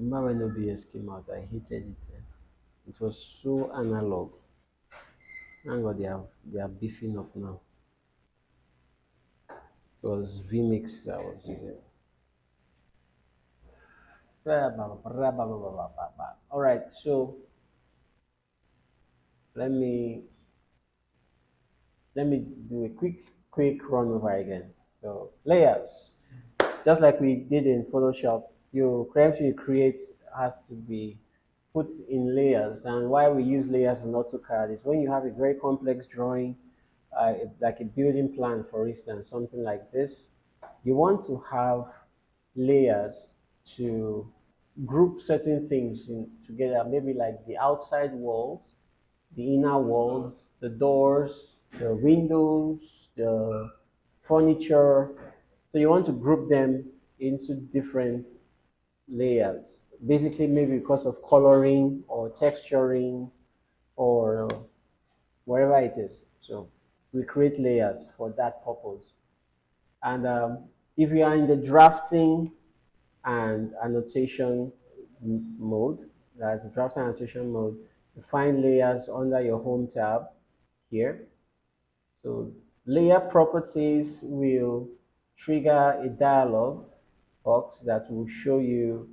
Remember when OBS came out, I hated it. It was so analog. Thank God they are beefing up now. It was VMix I was using. All right, so let me let me do a quick run over again. So layers, just like we did in Photoshop, your everything you create has to be put in layers. And why we use layers in AutoCAD is when you have a very complex drawing, like a building plan, for instance, something like this, you want to have layers to group certain things together, maybe like the outside walls, the inner walls, the doors, the windows, the furniture. So you want to group them into different layers. Basically, maybe because of coloring or texturing or whatever it is. So we create layers for that purpose. And if you are in the drafting and annotation mode, that's drafting annotation mode, you find layers under your home tab here. So layer properties will trigger a dialog box that will show you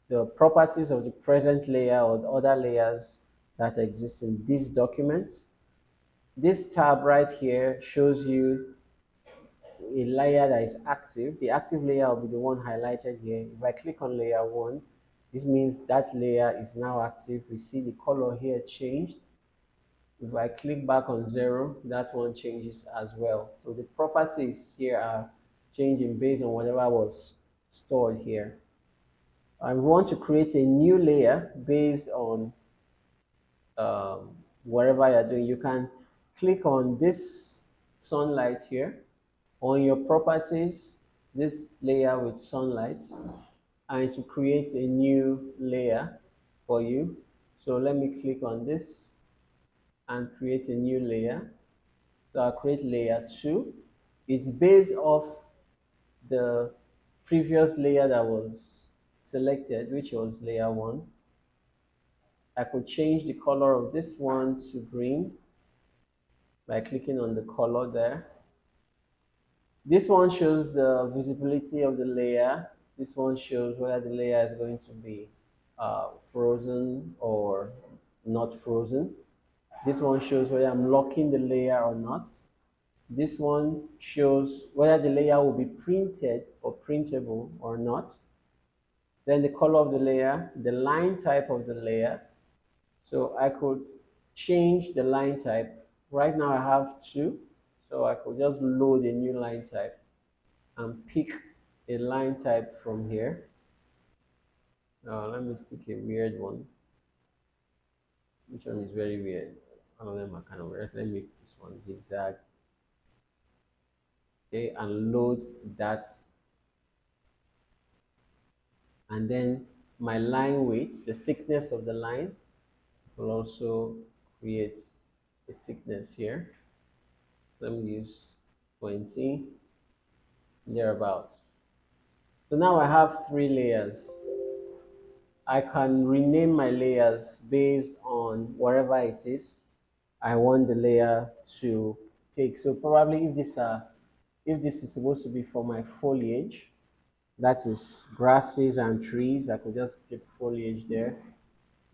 the properties of the present layer or the other layers that exist in this document. This tab right here shows you a layer that is active. The active layer will be the one highlighted here. If I click on layer 1, this means that layer is now active. We see the color here changed. If I click back on 0, that one changes as well. So the properties here are changing based on whatever was stored here. I want to create a new layer based on whatever you're doing. You can click on this sunlight here on your properties, this layer with sunlight, and to create a new layer for you. So let me click on this and create a new layer. So I'll create layer 2. It's based off the previous layer that was selected, which was layer 1. I could change the color of this one to green by clicking on the color there. This one shows the visibility of the layer. This one shows whether the layer is going to be frozen or not frozen. This one shows whether I'm locking the layer or not. This one shows whether the layer will be printed or printable or not. Then the color of the layer, the line type of the layer. So I could change the line type. Right now I have 2, so I could just load a new line type and pick a line type from here. Let me pick a weird one. Which one is very weird? All of them are kind of weird. Let me make this one zigzag. Okay, and load that. And then my line weight, the thickness of the line, will also create a thickness here. Let me use 20, thereabouts. So now I have 3 layers. I can rename my layers based on whatever it is I want the layer to take. So probably if this is supposed to be for my foliage, that is grasses and trees, I could just click foliage there.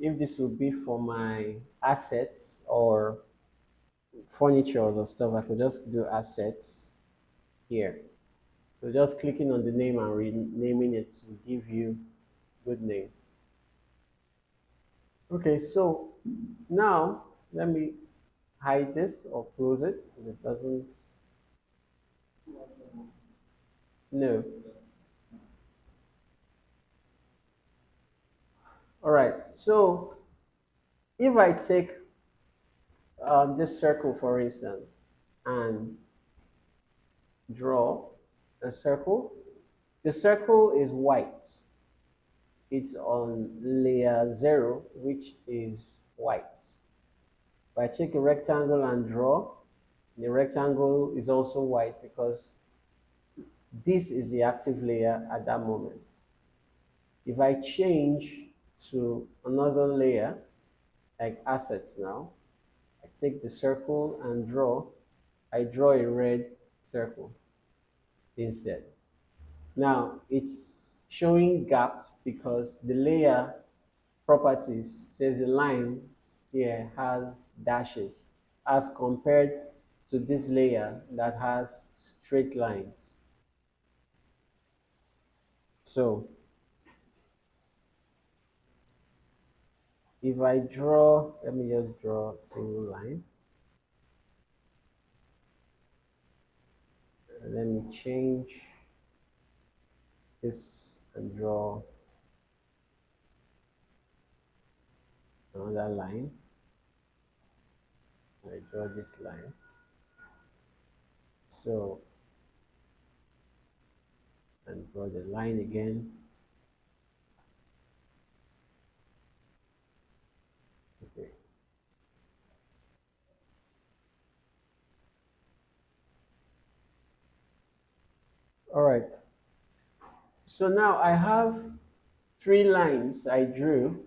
If this would be for my assets or furniture or stuff, I could just do assets here. So just clicking on the name and renaming it will give you good name. Okay, so now let me hide this or close it if it doesn't. No. All right, so if I take this circle, for instance, and draw a circle, the circle is white. It's on layer 0, which is white. If I take a rectangle and draw, the rectangle is also white because this is the active layer at that moment. If I change to another layer, like assets now, I take the circle and I draw a red circle instead. Now it's showing gapped because the layer properties says the lines here has dashes as compared to this layer that has straight lines. So if I draw, let me just draw a single line. Let me change this and draw another line. I draw this line. So, and draw the line again. Okay. All right. So now I have three lines I drew.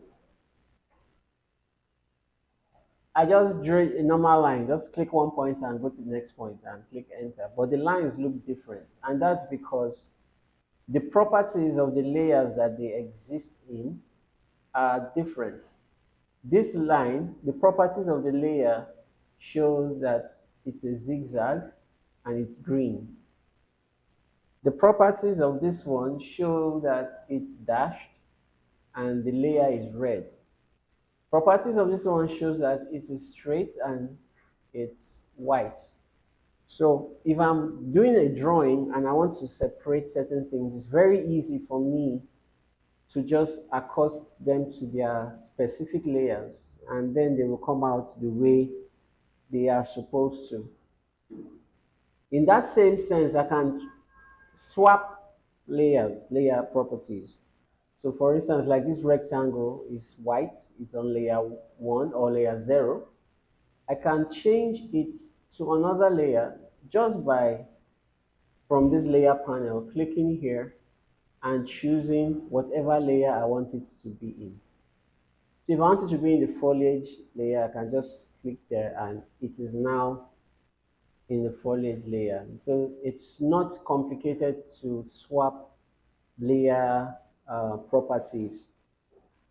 I just drew a normal line. Just click one point and go to the next point and click enter. But the lines look different. And that's because the properties of the layers that they exist in are different. This line, the properties of the layer show that it's a zigzag and it's green. The properties of this one show that it's dashed and the layer is red. Properties of this one shows that it is straight and it's white. So if I'm doing a drawing and I want to separate certain things, it's very easy for me to just accost them to their specific layers and then they will come out the way they are supposed to. In that same sense, I can swap layer properties. So for instance, like this rectangle is white, it's on layer 1 or layer 0. I can change it to another layer just by, from this layer panel, clicking here and choosing whatever layer I want it to be in. So if I want it to be in the foliage layer, I can just click there and it is now in the foliage layer. So it's not complicated to swap layer properties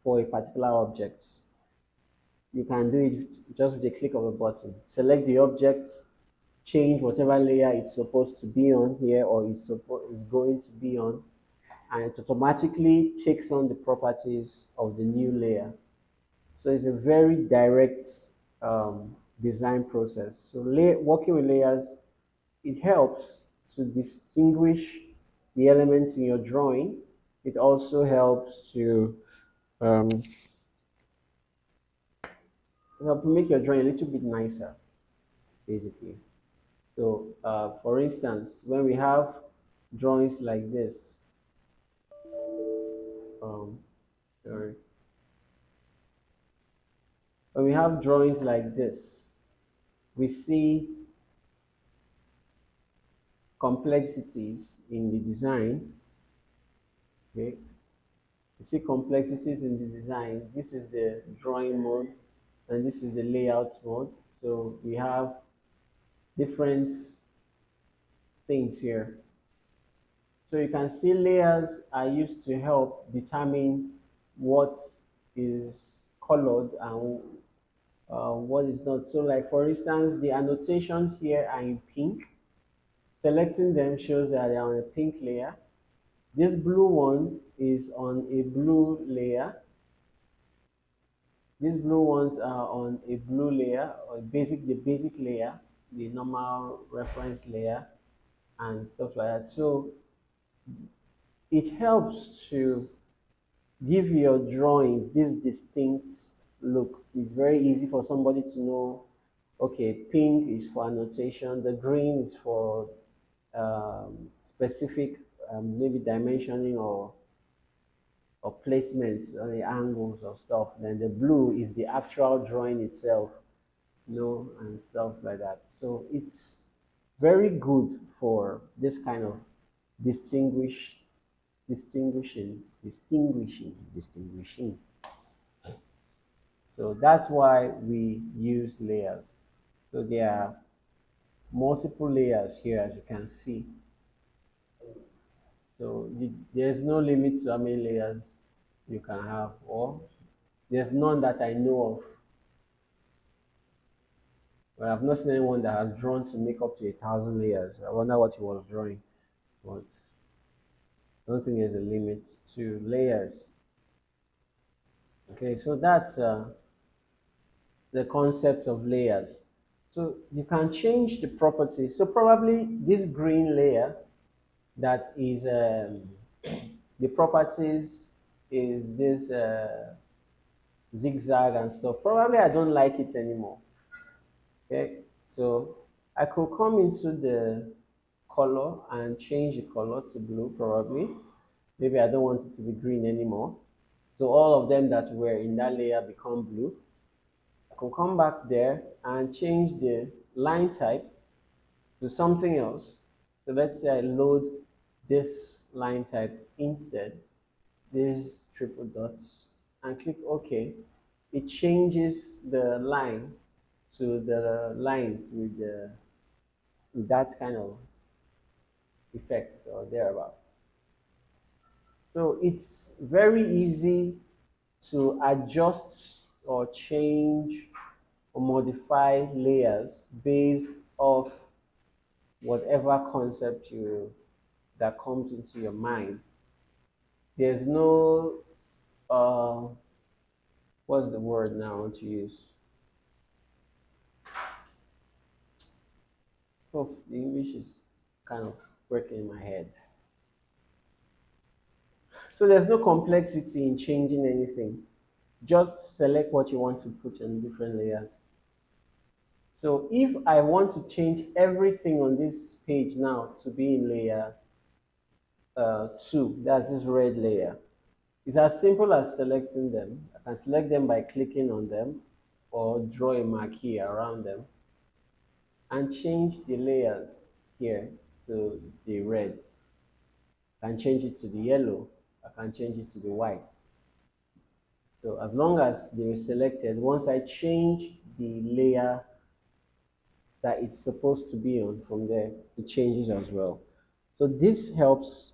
for a particular object. You can do it just with a click of a button. Select the object, change whatever layer it's supposed to be on here or is going to be on, and it automatically takes on the properties of the new layer. So it's a very direct design process. So working with layers, it helps to distinguish the elements in your drawing. It also helps to um, make your drawing a little bit nicer, basically. So, for instance, when we have drawings like this, um, sorry, when we have drawings like this, we see complexities in the design. Okay, you see complexities in the design. This is the drawing mode, and this is the layout mode. So we have different things here. So you can see layers are used to help determine what is colored and what is not. So like for instance, the annotations here are in pink. Selecting them shows that they are on a pink layer. This blue one is on a blue layer. These blue ones are on a blue layer or the basic layer, the normal reference layer and stuff like that. So it helps to give your drawings this distinct look. It's very easy for somebody to know, okay, pink is for annotation, the green is for specific maybe dimensioning or placements or the angles or stuff. Then the blue is the actual drawing itself, and stuff like that. So it's very good for this kind of distinguished distinguishing. So that's why we use layers. So there are multiple layers here, as you can see. So there's no limit to how many layers you can have, or there's none that I know of. But I've not seen anyone that has drawn to make up to 1,000 layers. I wonder what he was drawing, but I don't think there's a limit to layers. Okay, so that's the concept of layers. So you can change the properties. So probably this green layer that is the properties is this zigzag and stuff. Probably I don't like it anymore. Okay, so I could come into the color and change the color to blue probably. Maybe I don't want it to be green anymore. So all of them that were in that layer become blue. I could come back there and change the line type to something else. So let's say I load this line type instead, these triple dots, and click OK. It changes the lines to the lines with that kind of effect or thereabout. So it's very easy to adjust or change or modify layers based off whatever concept you that comes into your mind. There's no what's the word now I want to use? Oh, the English is kind of working in my head. So there's no complexity in changing anything. Just select what you want to put in different layers. So if I want to change everything on this page now to be in layer 2, that's this red layer, it's as simple as selecting them. I can select them by clicking on them or draw a marquee around them and change the layers here to the red. I can change it to the yellow. I can change it to the white. So as long as they're selected, once I change the layer that it's supposed to be on from there, it changes as well. So this helps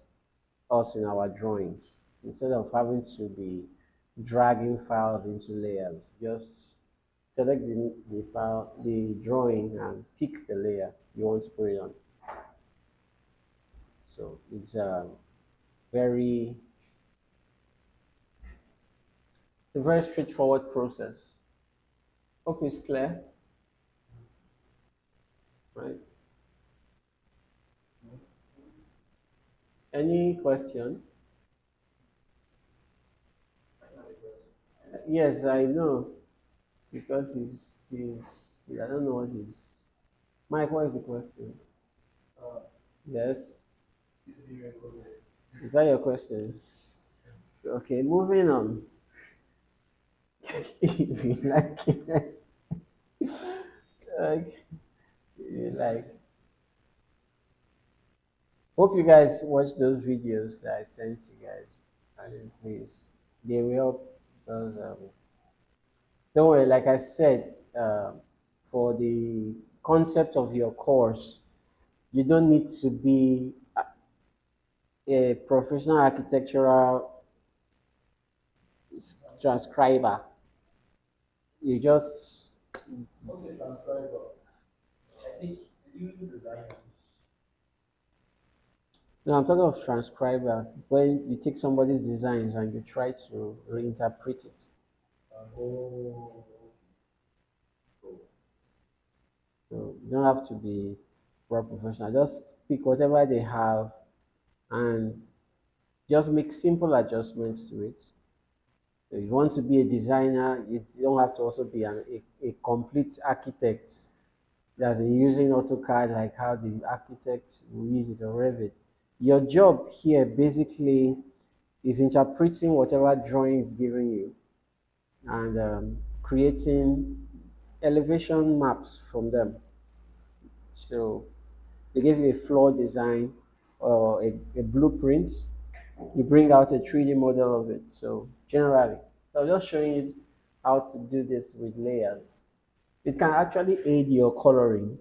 us in our drawings. Instead of having to be dragging files into layers, just select the file, the drawing, and pick the layer you want to put it on. So it's a very straightforward process. Hope it's clear, right? Any question? Yes, I know because I don't know what he's. Mike, what is the question? Yes. Is that your question? Okay, moving on. If you like it, okay, you like. Hope you guys watch those videos that I sent you guys. And please, they will help because don't worry. Like I said, for the concept of your course, you don't need to be a professional architectural transcriber. You just no, I'm talking of transcribers. When you take somebody's designs and you try to reinterpret it. So you don't have to be professional. Just pick whatever they have and just make simple adjustments to it. If you want to be a designer, you don't have to also be a complete architect that's in using AutoCAD like how the architects will use it or Revit. Your job here basically is interpreting whatever drawing is given you and creating elevation maps from them. So they give you a floor design or a blueprint you bring out a 3D model of it. So generally, so I'm just showing you how to do this with layers. It can actually aid your coloring.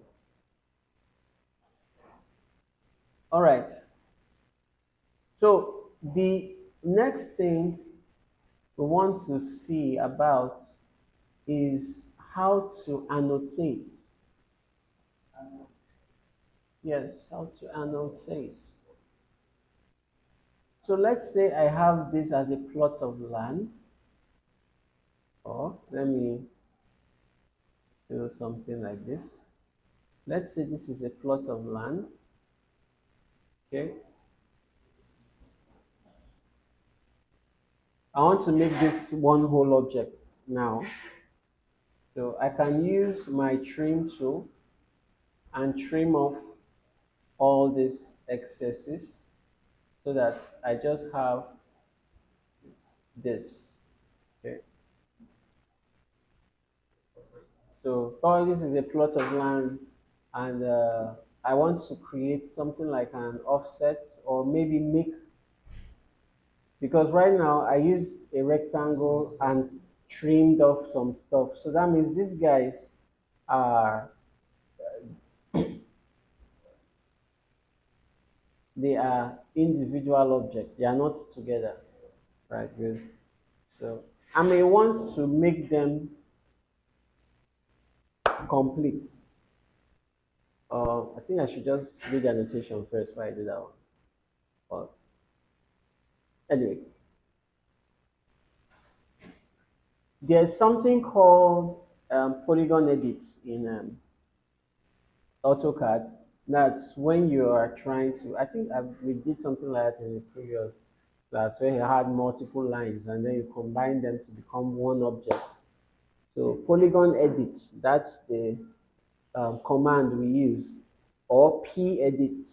All right. So the next thing we want to see about is how to annotate. Yes, how to annotate. So let's say I have this as a plot of land, or let me do something like this. Let's say this is a plot of land. Okay. I want to make this one whole object now. So I can use my trim tool and trim off all these excesses so that I just have this. Okay. So probably this is a plot of land and I want to create something like an offset or maybe make, because right now I used a rectangle and trimmed off some stuff. So that means these guys are, they are individual objects. They are not together. Right, good. So I may want to make them complete. I think I should just do the annotation first before I do that one. But anyway, there's something called polygon edits in AutoCAD. That's when you are trying to, I think we did something like that in the previous class where you had multiple lines and then you combine them to become one object. So polygon edit, that's the command we use, or p edit.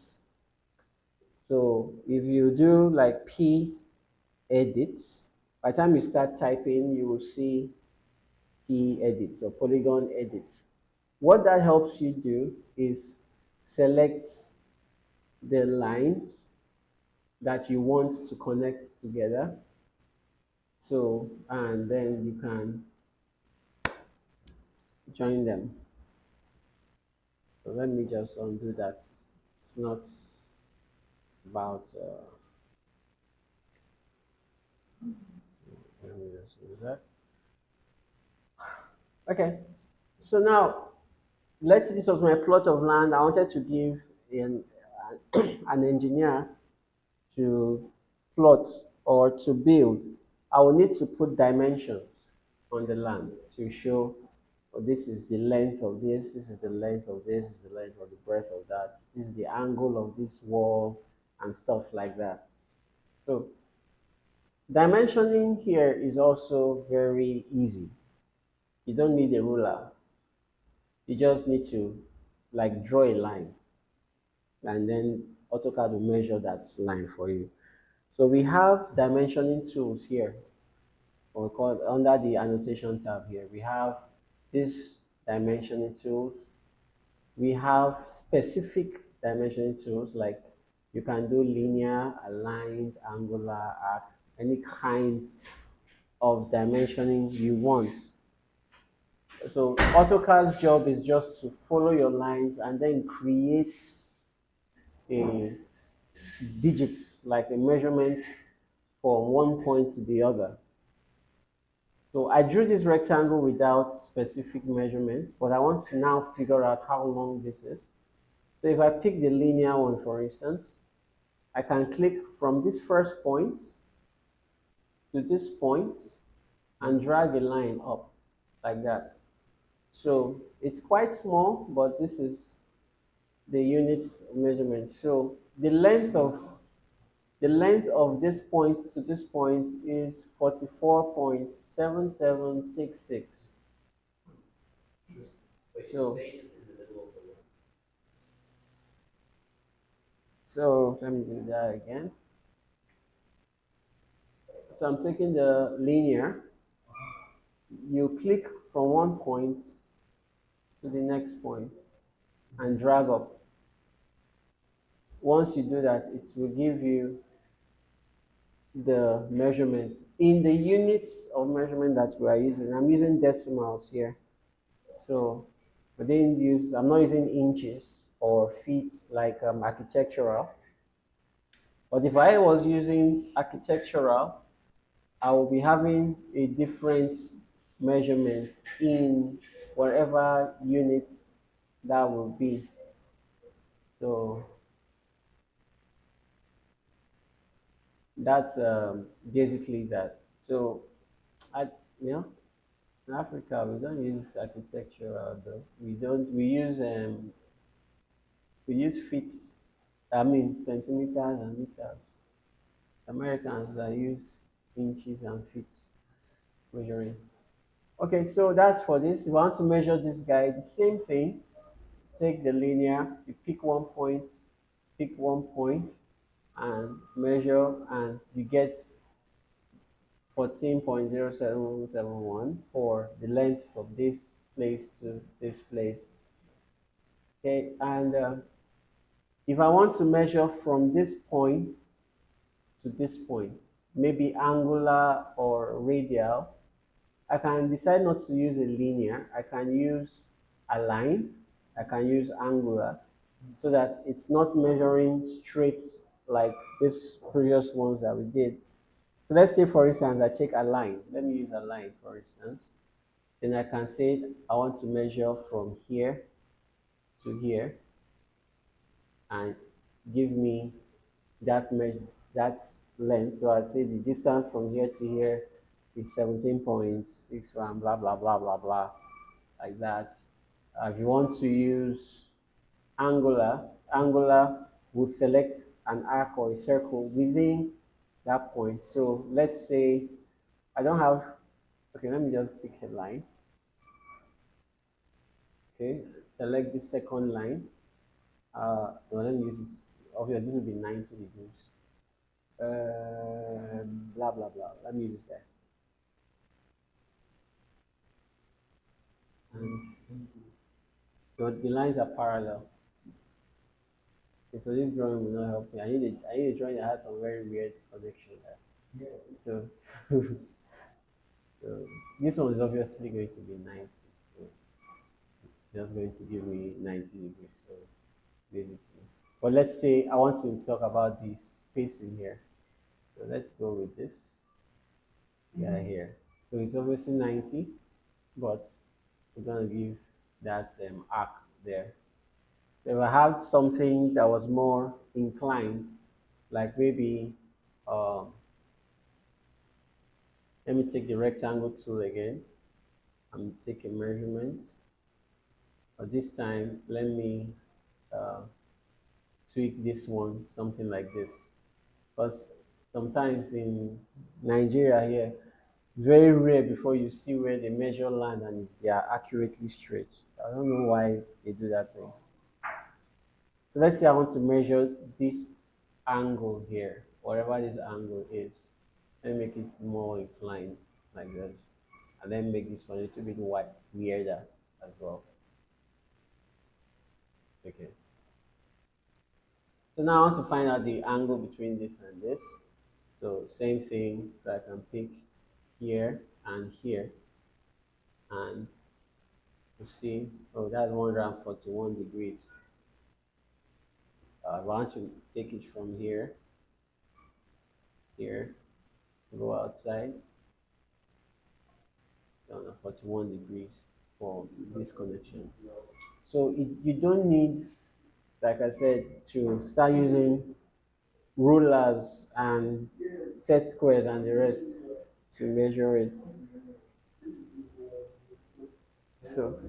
So if you do like p edits, by the time you start typing, you will see p edits or polygon edits. What that helps you do is select the lines that you want to connect together. So, and then you can join them. So let me just undo that. It's not about, let me just do that. Okay, so now let's say this was my plot of land. I wanted to give an, an engineer to plot or to build. I will need to put dimensions on the land to show, oh, this is the length of this is the length of this is the length of the breadth of that, this is the angle of this wall, and stuff like that. So dimensioning here is also very easy. You don't need a ruler. You just need to like draw a line and then AutoCAD will measure that line for you. So we have dimensioning tools here, or called under the annotation tab here. We have these dimensioning tools. We have specific dimensioning tools like you can do linear, aligned, angular, arc, any kind of dimensioning you want. So AutoCAD's job is just to follow your lines and then create a digits, like a measurement from one point to the other. So I drew this rectangle without specific measurement, but I want to now figure out how long this is. So if I pick the linear one, for instance, I can click from this first point to this point and drag a line up like that. So it's quite small, but this is the units measurement. So the length of this point to this point is 44.7766. So, so let me do that again. So I'm taking the linear. You click from one point to the next point and drag up. Once you do that, it will give you the measurement in the units of measurement that we are using. I'm using decimals here. So I didn't use, I'm not using inches or feet like architectural. But if I was using architectural, I will be having a different measurement in whatever units that will be. So that's basically that. So I, you know, in Africa we don't use architectural though. We don't. We use feet. I mean centimeters and meters. Americans that use inches and feet measuring. Okay, so that's for this. If you want to measure this guy, the same thing. Take the linear, you pick one point and measure, and you get 14.0771 for the length from this place to this place. Okay, and if I want to measure from this point to this point, maybe angular or radial, I can decide not to use a linear. I can use a line. I can use angular so that it's not measuring straight like these previous ones that we did. So let's say, for instance, I take a line. Let me use a line, for instance. Then I can say I want to measure from here to here and give me that measure, that length. So I'd say the distance from here to here is 17.61, blah, blah, blah, blah, blah, like that. If you want to use angular will select an arc or a circle within that point. So let's say I don't have, okay, let me just pick a line. Okay, select the second line. No, let me use this. Okay, this will be 90 degrees. Blah, blah, blah. Let me use that. And the lines are parallel. Okay, so this drawing will not help me. I need a drawing that has some very weird connection there. So, so this one is obviously going to be 90. So it's just going to give me 90 degrees. So basically. But let's say I want to talk about the spacing here. So let's go with this guy here. So it's obviously 90, but we're gonna give that arc there. So if I had something that was more inclined, like maybe um, let me take the rectangle tool again and take a measurement. But this time, let me uh, tweak this one, something like this. Because sometimes in Nigeria here, very rare before you see where they measure land and they are accurately straight. I don't know why they do that thing. So let's say I want to measure this angle here, whatever this angle is. Let me make it more inclined like this. And then make this one a little bit weirder as well. Okay. So now I want to find out the angle between this and this. So same thing, so I can pick here and here and to see, oh, that's 141 degrees. I want to take it from here, here, go outside, down to 41 degrees for this connection. So you don't need, like I said, to start using rulers and set squares and the rest to measure it. So,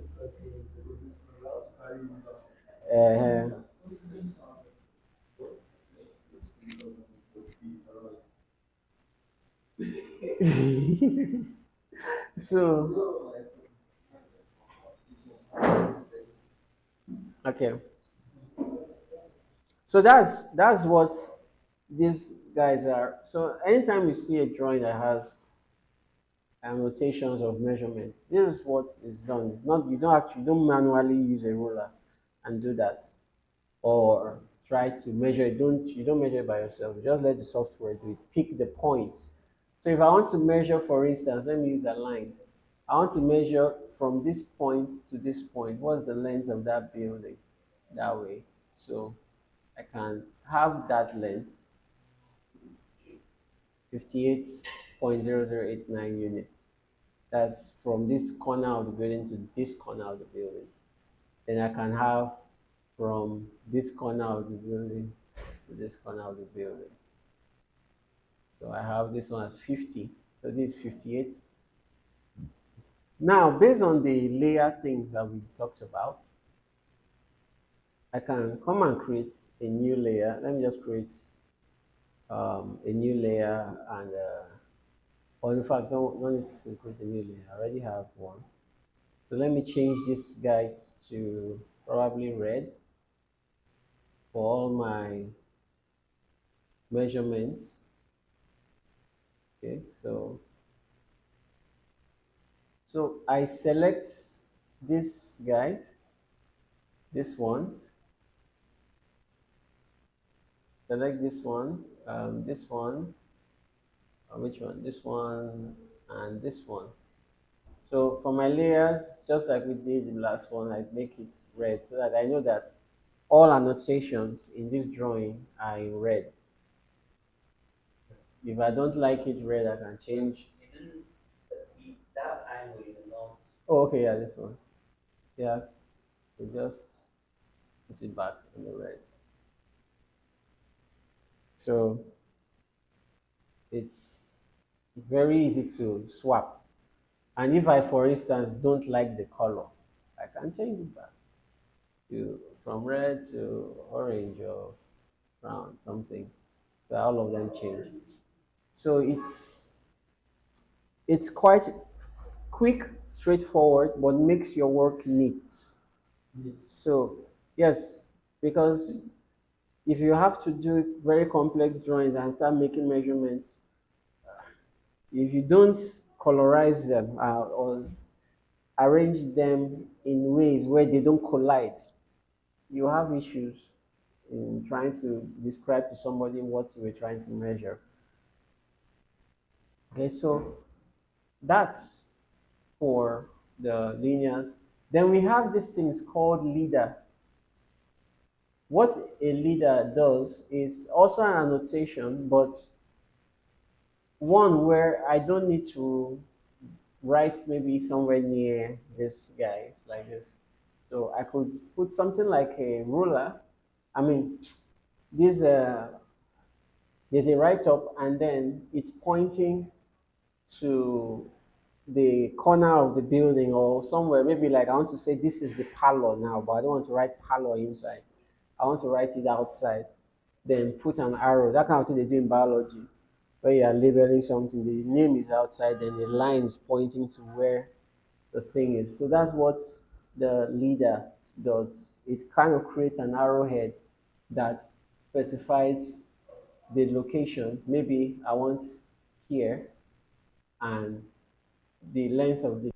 uh, so okay. So that's what these guys are. So anytime you see a drawing that has annotations of measurements, this is what is done. It's not, you don't manually use a ruler and do that or try to measure it. You don't measure it by yourself. You just let the software do it. Pick the points. So if I want to measure, for instance, let me use a line. I want to measure from this point to this point. What's the length of that building? That way. So I can have that length, 58.0089 units. That's from this corner of the building to this corner of the building. Then I can have from this corner of the building to this corner of the building. So I have this one as 50. So this is 58. Now, based on the layer things that we talked about, I can come and create a new layer. Let me just create a new layer and, or in fact, don't need to create a new layer. I already have one. So let me change this guy to probably red for all my measurements. Okay, so I select this guy, this one, select this one, which one? This one and this one. So for my layers, just like we did the last one, I make it red so that I know that all annotations in this drawing are in red. If I don't like it red, I can change. Oh, okay, yeah, this one. Yeah, we just put it back in the red. So it's very easy to swap. And if I, for instance, don't like the color, I can change it back to from red to orange or brown, something. So all of them change. So it's quite quick, straightforward, but makes your work neat. So yes, because if you have to do very complex drawings and start making measurements, if you don't colorize them or arrange them in ways where they don't collide, you have issues in trying to describe to somebody what you were trying to measure. Okay, so that's for the linears. Then we have these things called leader. What a leader does is also an annotation, but one where I don't need to write maybe somewhere near this guy, like this. So I could put something like a ruler. I mean, this there's a write up, and then it's pointing to the corner of the building or somewhere. Maybe like I want to say this is the parlor now, but I don't want to write parlor inside. I want to write it outside. Then put an arrow. That kind of thing they do in biology, where you are labeling something. The name is outside, then the line is pointing to where the thing is. So that's what the leader does. It kind of creates an arrowhead that specifies the location. Maybe I want here and the length of the.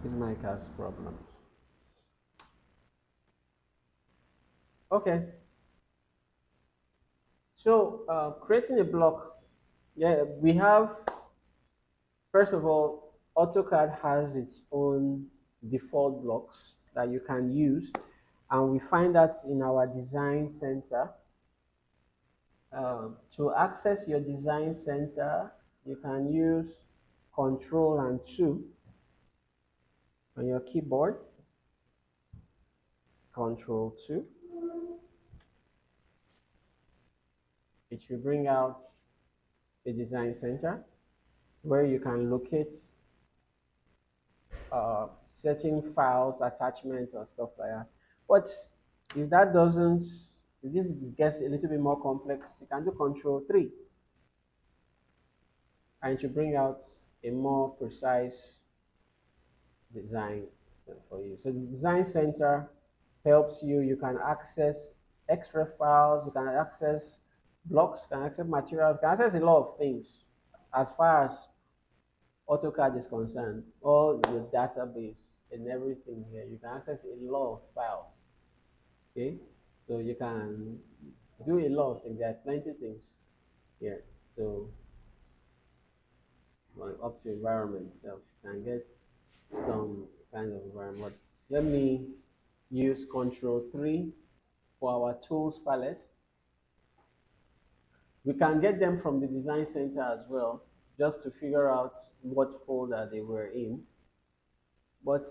This mic has problems. Okay, so creating a block, yeah, we have, first of all, AutoCAD has its own default blocks that you can use, and we find that in our design center. To access your design center, you can use Control and 2 on your keyboard. Control 2. It will bring out a design center where you can locate certain files, attachments, or stuff like that. But if that doesn't, if this gets a little bit more complex, you can do Control 3 and it will bring out a more precise design for you. So the design center helps you. You can access extra files, you can access blocks, you can access materials, you can access a lot of things as far as AutoCAD is concerned. All the database and everything here, you can access a lot of files. Okay, so you can do a lot of things. There are plenty of things here. So well, up to environment itself, you can get some kind of environment. Let me use Control 3 for our tools palette. We can get them from the design center as well, just to figure out what folder they were in. But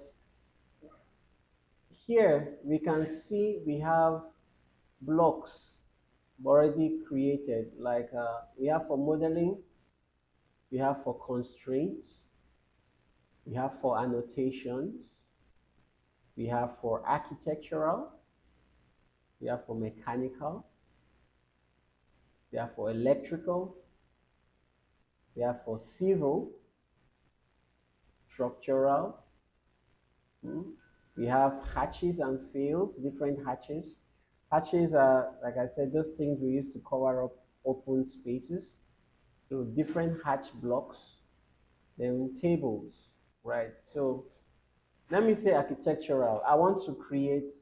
here we can see we have blocks already created, like we have for modeling, we have for constraints, we have for annotations, we have for architectural, we have for mechanical, we have for electrical, we have for civil, structural. We have hatches and fields, different hatches. Hatches are, like I said, those things we use to cover up open spaces. So different hatch blocks, then tables, right? So let me say architectural. I want to create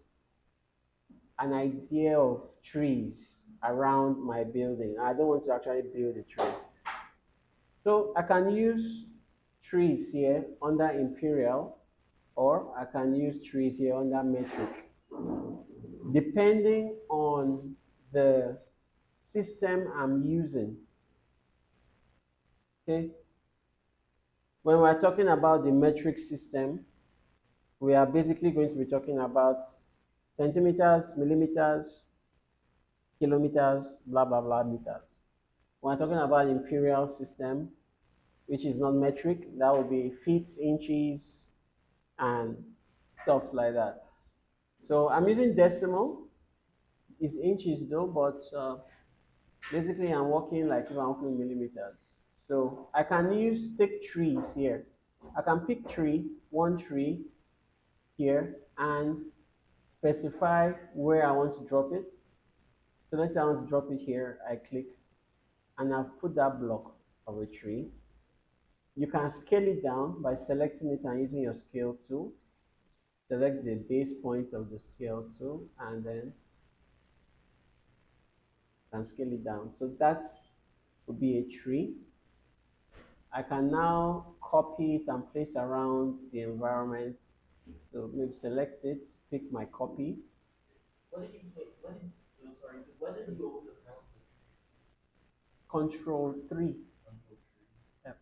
an idea of trees around my building. I don't want to actually build a tree. So I can use trees here under Imperial, or I can use trees here under Metric, depending on the system I'm using. Okay, when we're talking about the metric system, we are basically going to be talking about centimeters, millimeters, kilometers, blah blah blah meters. When we're talking about imperial system, which is not metric, that would be feet, inches, and stuff like that. So I'm using decimal. It's inches though, but basically I'm working like if I'm working millimeters. So I can use take trees here. I can pick one tree here, and specify where I want to drop it. So let's say I want to drop it here. I click and I've put that block of a tree. You can scale it down by selecting it and using your scale tool. Select the base point of the scale tool and then can scale it down. So that would be a tree. I can now copy it and place around the environment. So maybe select it, pick my copy. Control 3. Yep.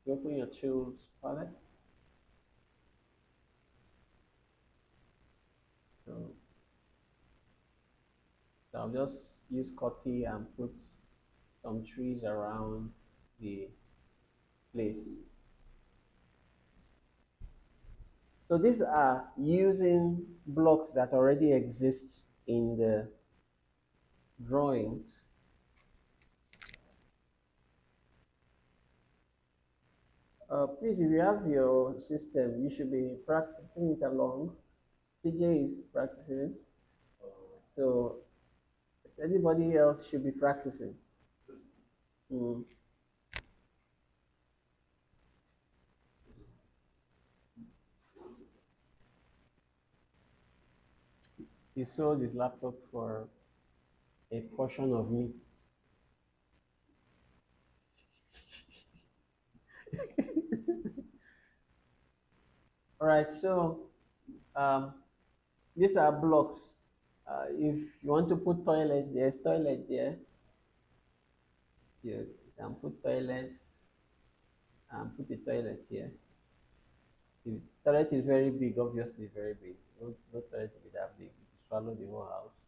You open your tools palette. So, I'll just use copy and put some trees around the place. So these are using blocks that already exist in the drawings. Please, if you have your system, you should be practicing it along. TJ is practicing, so anybody else should be practicing. Mm. He sold his laptop for a portion of meat. All right, so um, these are blocks. If you want to put toilet, there's toilet there. You can put toilet and put the toilet here. The toilet is very big, obviously very big. No toilet will be that big to swallow the whole house.